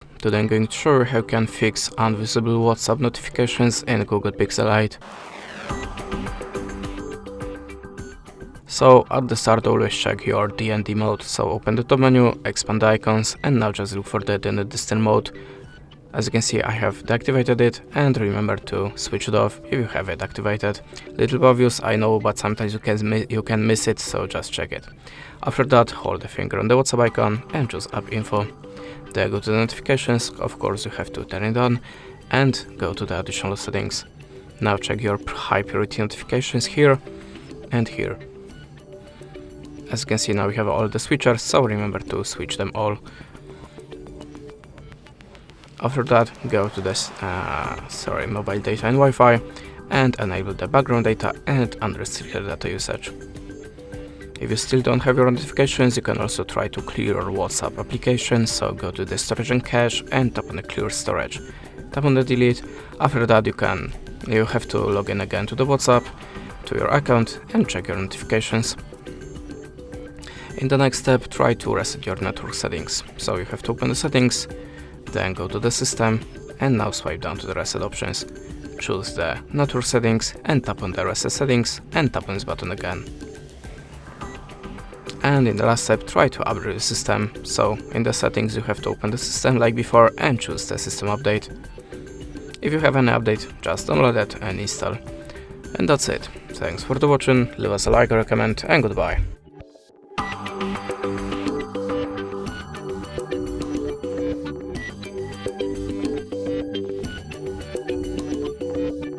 Today I'm going to show you how you can fix invisible WhatsApp notifications in Google Pixel 8. So at the start always check your DND mode, so open the top menu, expand the icons, and now just look for the distant mode. As you can see, I have deactivated it, and remember to switch it off if you have it activated. Little obvious, I know, but sometimes you can miss it, so just check it. After that, hold the finger on the WhatsApp icon and choose App Info. Then go to the notifications, of course you have to turn it on, and go to the additional settings. Now check your high priority notifications here and here. As you can see, now we have all the switchers, so remember to switch them all. After that, go to this mobile data and Wi-Fi and enable the background data and unrestricted data usage. If you still don't have your notifications, you can also try to clear your WhatsApp application, so go to the storage and cache and tap on the clear storage. Tap on the delete. After that you have to log in again to the WhatsApp, to your account, and check your notifications. In the next step, try to reset your network settings. So you have to open the settings, then go to the system, and now swipe down to the reset options. Choose the network settings and tap on the reset settings and tap on this button again. And in the last step, try to upgrade the system. So in the settings you have to open the system like before and choose the system update. If you have any update, just download it and install. And that's it. Thanks for watching, leave us a like or a comment, and goodbye.